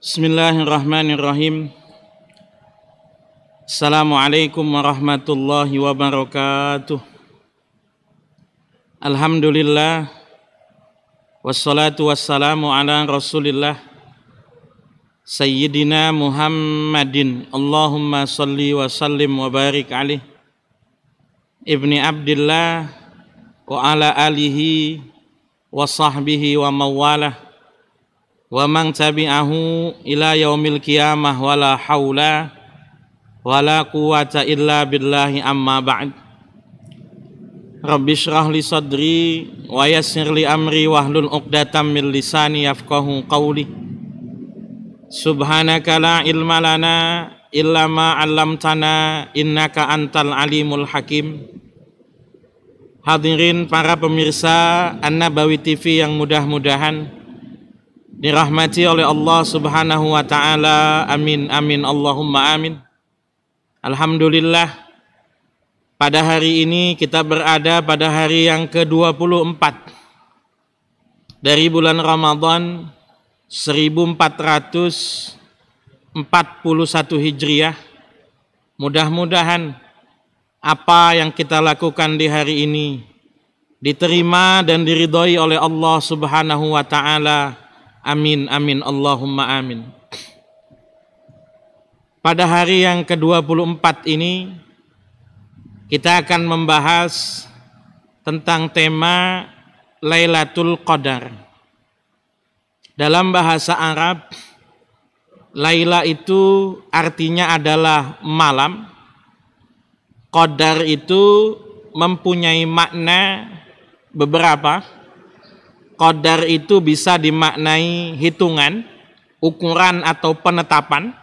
Bismillahirrahmanirrahim. Assalamualaikum warahmatullahi wabarakatuh. Alhamdulillah, wassalatu wassalamu ala rasulillah Sayyidina Muhammadin. Allahumma salli wa sallim wa barik alaih ibni Abdillah wa ala alihi wa sahbihi wa mawalah wa man tabi'ahu ila yaumil qiyamah wala haula wala quwata illa billahi amma ba'd. Rabbi shrah li sadri wa yassir li amri wahlul 'uqdatam min lisani yafqahu qawli. Subhanaka la ilma lana illa ma 'allamtana innaka antal alimul hakim. Hadirin para pemirsa An-Nabawi TV yang mudah-mudahan dirahmati oleh Allah Subhanahu wa taala. Amin amin Allahumma amin. Alhamdulillah, pada hari ini kita berada pada hari yang ke-24 dari bulan Ramadan 1441 Hijriah. Mudah-mudahan apa yang kita lakukan di hari ini diterima dan diridhoi oleh Allah Subhanahu wa taala. Amin, amin, Allahumma amin. Pada hari yang ke-24 ini, kita akan membahas tentang tema Lailatul Qadar. Dalam bahasa Arab, Laila itu artinya adalah malam. Qadar itu mempunyai makna beberapa. Qadar itu bisa dimaknai hitungan, ukuran atau penetapan.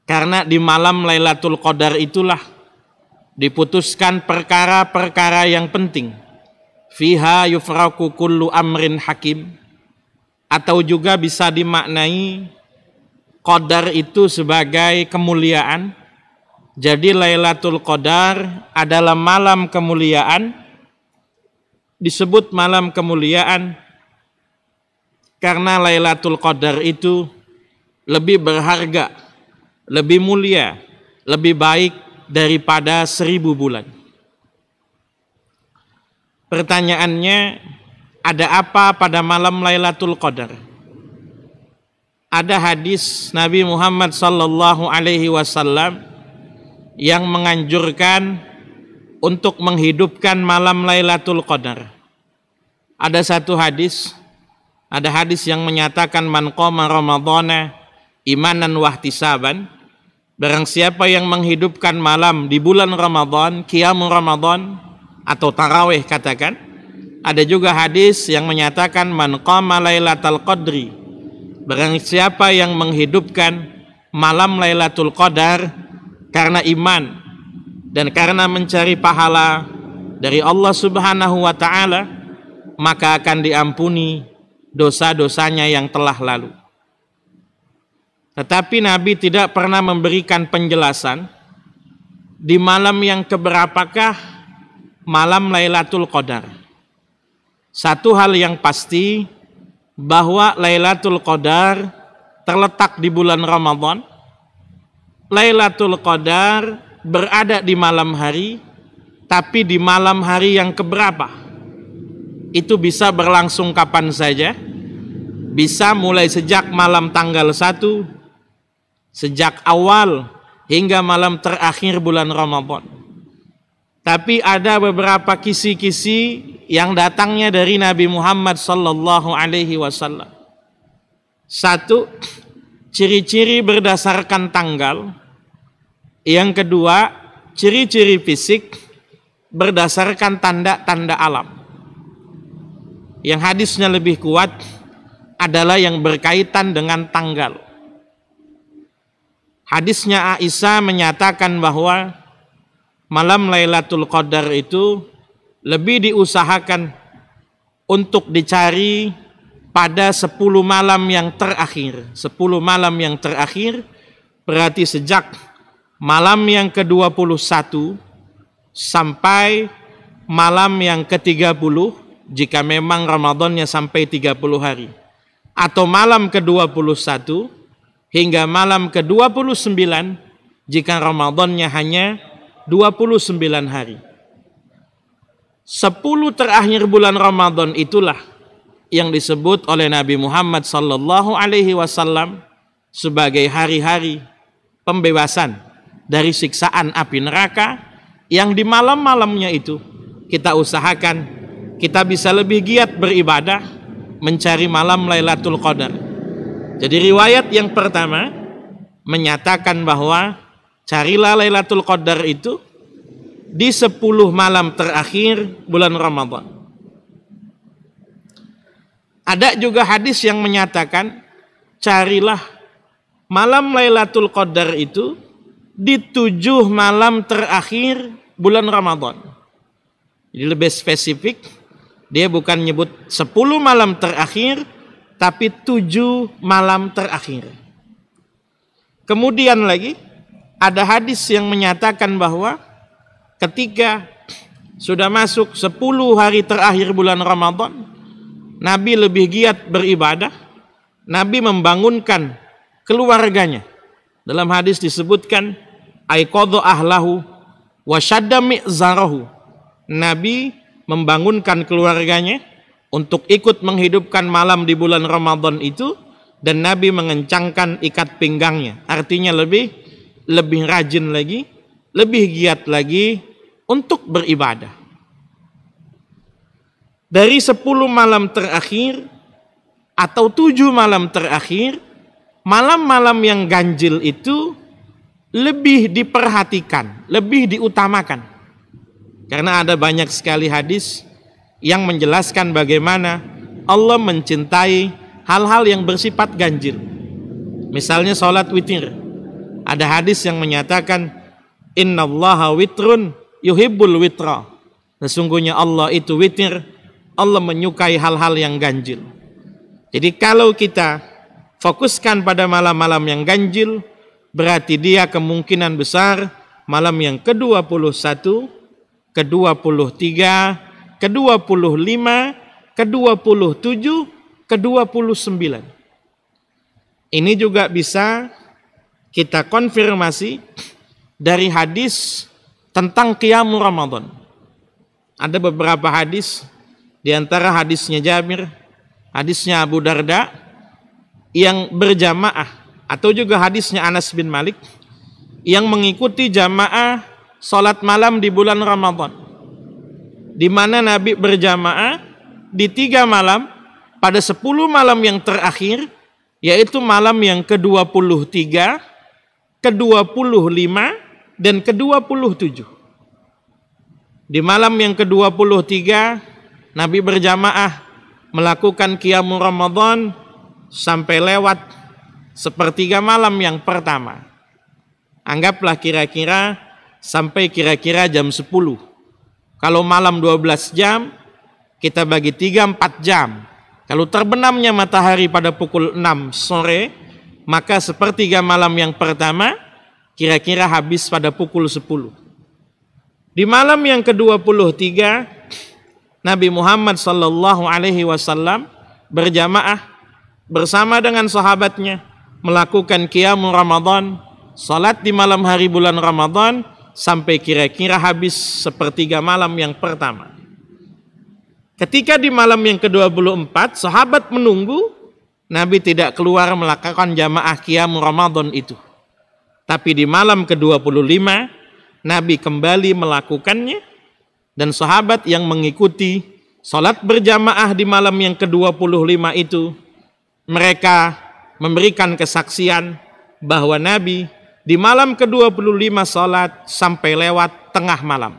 Karena di malam Lailatul Qadar itulah diputuskan perkara-perkara yang penting. Fiha yufraku kullu amrin hakim. Atau juga bisa dimaknai Qadar itu sebagai kemuliaan. Jadi Lailatul Qadar adalah malam kemuliaan. Disebut malam kemuliaan karena Lailatul Qadar itu lebih berharga, lebih mulia, lebih baik daripada 1000 bulan. Pertanyaannya, ada apa pada malam Lailatul Qadar? Ada hadis Nabi Muhammad sallallahu alaihi wasallam yang menganjurkan untuk menghidupkan malam Lailatul Qadar. Ada satu hadis, ada hadis yang menyatakan man qama ramadhana imanan wahtisaban, barang siapa yang menghidupkan malam di bulan Ramadan, qiyamul Ramadan atau tarawih katakan. Ada juga hadis yang menyatakan man qama lailatal qadri, barang siapa yang menghidupkan malam Lailatul Qadar karena iman dan karena mencari pahala dari Allah Subhanahu wa taala, maka akan diampuni dosa-dosanya yang telah lalu. Tetapi Nabi tidak pernah memberikan penjelasan di malam yang keberapakah malam Lailatul Qadar. Satu hal yang pasti, bahwa Lailatul Qadar terletak di bulan Ramadan. Lailatul Qadar berada di malam hari, tapi di malam hari yang keberapa? Itu bisa berlangsung kapan saja. Bisa mulai sejak malam tanggal 1, sejak awal hingga malam terakhir bulan Ramadan. Tapi ada beberapa kisi-kisi yang datangnya dari Nabi Muhammad sallallahu alaihi wasallam. Satu, ciri-ciri berdasarkan tanggal. Yang kedua, ciri-ciri fisik berdasarkan tanda-tanda alam. Yang hadisnya lebih kuat adalah yang berkaitan dengan tanggal. Hadisnya Aisyah menyatakan bahwa malam Lailatul Qadar itu lebih diusahakan untuk dicari pada 10 malam yang terakhir. 10 malam yang terakhir berarti sejak malam yang ke-21 sampai malam yang ke-30 jika memang Ramadannya sampai 30 hari. Atau malam ke-21 hingga malam ke-29 jika Ramadannya hanya 29 hari. 10 terakhir bulan Ramadan itulah yang disebut oleh Nabi Muhammad sallallahu alaihi wasallam sebagai hari-hari pembebasan dari siksaan api neraka, yang di malam-malamnya itu kita usahakan kita bisa lebih giat beribadah mencari malam Lailatul Qadar. Jadi riwayat yang pertama menyatakan bahwa carilah Lailatul Qadar itu di 10 malam terakhir bulan Ramadan. Ada juga hadis yang menyatakan carilah malam Lailatul Qadar itu di 7 malam terakhir bulan Ramadan. Jadi lebih spesifik, dia bukan nyebut 10 malam terakhir, tapi 7 malam terakhir. Kemudian lagi ada hadis yang menyatakan bahwa ketika sudah masuk 10 hari terakhir bulan Ramadan, Nabi lebih giat beribadah. Nabi membangunkan keluarganya. Dalam hadis disebutkan aiqadha ahlahu wa shadda mi'zarahu. Nabi membangunkan keluarganya untuk ikut menghidupkan malam di bulan Ramadan itu, dan Nabi mengencangkan ikat pinggangnya. Artinya lebih rajin lagi, lebih giat lagi untuk beribadah. Dari 10 malam terakhir atau 7 malam terakhir, malam-malam yang ganjil itu lebih diperhatikan, lebih diutamakan. Karena ada banyak sekali hadis yang menjelaskan bagaimana Allah mencintai hal-hal yang bersifat ganjil. Misalnya sholat witir. Ada hadis yang menyatakan innallaha witrun yuhibbul witra. Sesungguhnya Allah itu witir, Allah menyukai hal-hal yang ganjil. Jadi kalau kita fokuskan pada malam-malam yang ganjil, berarti dia kemungkinan besar malam yang ke-21, ke-23, ke-25, ke-27, ke-29. Ini juga bisa kita konfirmasi dari hadis tentang qiyamul Ramadan. Ada beberapa hadis, di antara hadisnya Jabir, hadisnya Abu Darda yang berjamaah, atau juga hadisnya Anas bin Malik yang mengikuti jamaah salat malam di bulan Ramadan, di mana Nabi berjamaah di 3 malam pada 10 malam yang terakhir, yaitu malam yang ke-23, ke-25, dan ke-27. Di malam yang ke-23 Nabi berjamaah melakukan qiyamul Ramadan sampai lewat sepertiga malam yang pertama. Anggaplah kira-kira sampai kira-kira jam 10. Kalau malam 12 jam, kita bagi 3-4 jam. Kalau terbenamnya matahari pada pukul 6 sore, maka sepertiga malam yang pertama kira-kira habis pada pukul 10. Di malam yang ke-23, Nabi Muhammad sallallahu alaihi wasallam berjamaah bersama dengan sahabatnya melakukan qiyamul Ramadan, salat di malam hari bulan Ramadan sampai kira-kira habis sepertiga malam yang pertama. Ketika di malam yang ke-24 sahabat menunggu, Nabi tidak keluar melakukan jamaah qiyamul Ramadan itu. Tapi di malam ke-25 Nabi kembali melakukannya, dan sahabat yang mengikuti salat berjamaah di malam yang ke-25 itu, mereka memberikan kesaksian bahwa Nabi di malam ke-25 salat sampai lewat tengah malam.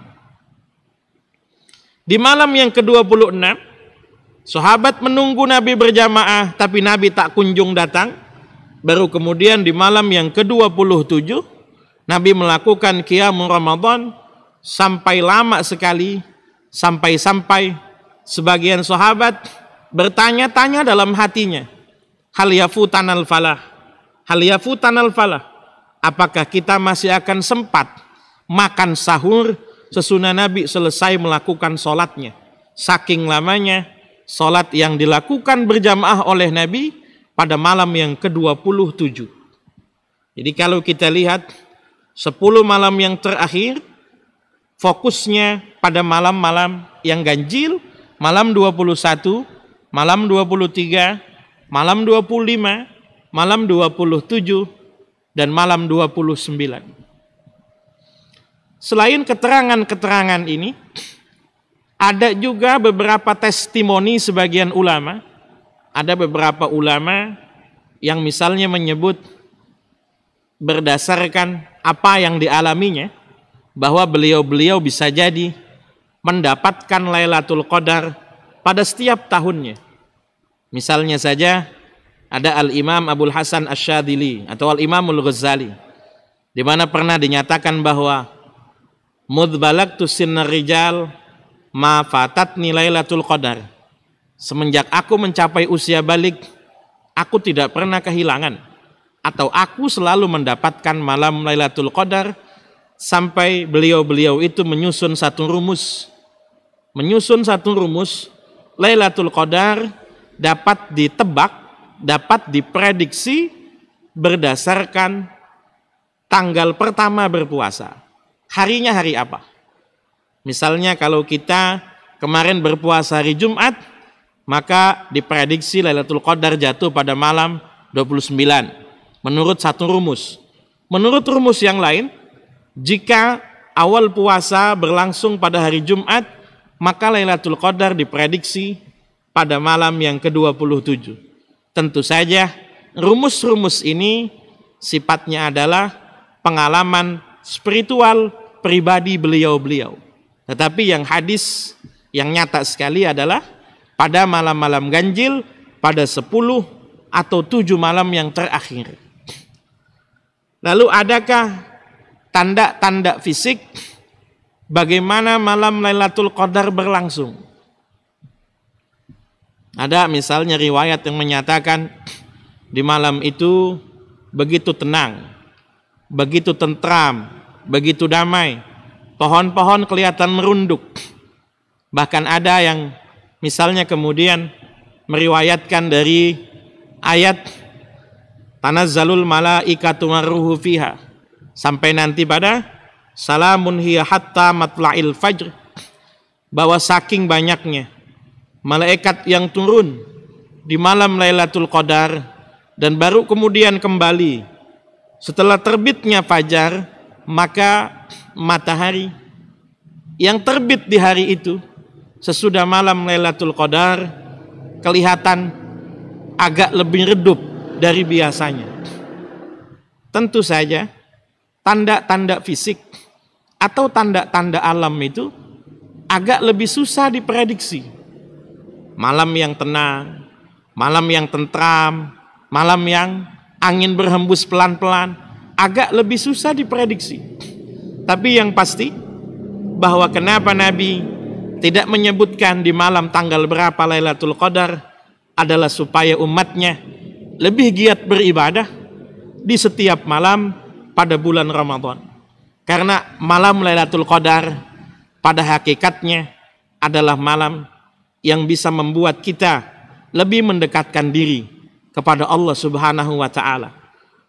Di malam yang ke-26 sahabat menunggu Nabi berjamaah, tapi Nabi tak kunjung datang. Baru kemudian di malam yang ke-27 Nabi melakukan qiyamul Ramadan sampai lama sekali, sampai sebagian sahabat bertanya-tanya dalam hatinya, hal yafutanal falah, hal yafutanal falah, apakah kita masih akan sempat makan sahur sesudah Nabi selesai melakukan sholatnya. Saking lamanya sholat yang dilakukan berjamaah oleh Nabi pada malam yang ke-27. Jadi kalau kita lihat 10 malam yang terakhir, fokusnya pada malam-malam yang ganjil, malam 21, malam 23, malam 25, malam 27, dan malam 29. Selain keterangan-keterangan ini, ada juga beberapa testimoni sebagian ulama. Ada beberapa ulama yang misalnya menyebut berdasarkan apa yang dialaminya, bahwa beliau-beliau bisa jadi mendapatkan Lailatul Qadar pada setiap tahunnya. Misalnya saja ada Al-Imam Abul Hasan Asy-Syadzili atau Al-Imamul Ghazali, di mana pernah dinyatakan bahwa mudz balagtu sinnar rijal ma fatatni Lailatul Qadar. Semenjak aku mencapai usia balik, aku tidak pernah kehilangan atau aku selalu mendapatkan malam Lailatul Qadar, sampai beliau-beliau itu menyusun satu rumus. Lailatul Qadar dapat ditebak, dapat diprediksi berdasarkan tanggal pertama berpuasa. Harinya hari apa? Misalnya kalau kita kemarin berpuasa hari Jumat, maka diprediksi Lailatul Qadar jatuh pada malam 29. Menurut satu rumus. Menurut rumus yang lain, jika awal puasa berlangsung pada hari Jumat, maka Lailatul Qadar diprediksi pada malam yang ke-27. Tentu saja rumus-rumus ini sifatnya adalah pengalaman spiritual pribadi beliau-beliau. Tetapi yang hadis yang nyata sekali adalah pada malam-malam ganjil, pada 10 atau 7 malam yang terakhir. Lalu adakah tanda-tanda fisik bagaimana malam Lailatul Qadar berlangsung? Ada misalnya riwayat yang menyatakan di malam itu begitu tenang, begitu tentram, begitu damai, pohon-pohon kelihatan merunduk. Bahkan ada yang misalnya kemudian meriwayatkan dari ayat tanazzalul malaikatu warruhu fiha, sampai nanti pada salamun hiya hatta matla'il fajr, bahwa saking banyaknya malaikat yang turun di malam Lailatul Qadar dan baru kemudian kembali setelah terbitnya fajar, maka matahari yang terbit di hari itu sesudah malam Lailatul Qadar kelihatan agak lebih redup dari biasanya. Tentu saja tanda-tanda fisik atau tanda-tanda alam itu agak lebih susah diprediksi. Malam yang tenang, malam yang tentram, malam yang angin berhembus pelan-pelan, agak lebih susah diprediksi. Tapi yang pasti bahwa kenapa Nabi tidak menyebutkan di malam tanggal berapa Lailatul Qadar adalah supaya umatnya lebih giat beribadah di setiap malam pada bulan Ramadan. Karena malam Lailatul Qadar pada hakikatnya adalah malam yang bisa membuat kita lebih mendekatkan diri kepada Allah Subhanahu wa taala.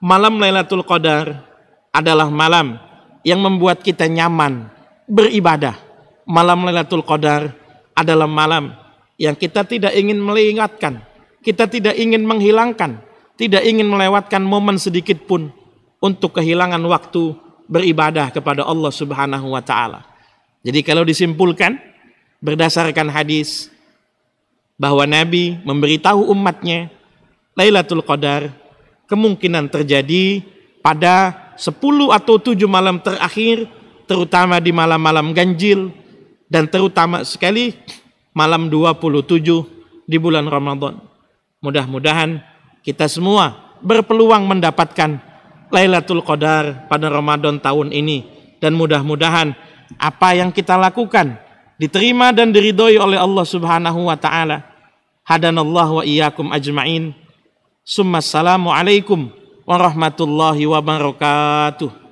Malam Lailatul Qadar adalah malam yang membuat kita nyaman beribadah. Malam Lailatul Qadar adalah malam yang kita tidak ingin melewatkan, kita tidak ingin menghilangkan, tidak ingin melewatkan momen sedikit pun untuk kehilangan waktu beribadah kepada Allah Subhanahu wa taala. Jadi kalau disimpulkan berdasarkan hadis bahwa Nabi memberitahu umatnya Lailatul Qadar kemungkinan terjadi pada 10 atau 7 malam terakhir, terutama di malam-malam ganjil, dan terutama sekali malam 27 di bulan Ramadan. Mudah-mudahan kita semua berpeluang mendapatkan Lailatul Qadar pada Ramadan tahun ini, dan mudah-mudahan apa yang kita lakukan diterima dan diridhoi oleh Allah Subhanahu wa taala. Hadanallahu wa iyyakum ajma'in. Summa assalamu alaikum warahmatullahi wabarakatuh.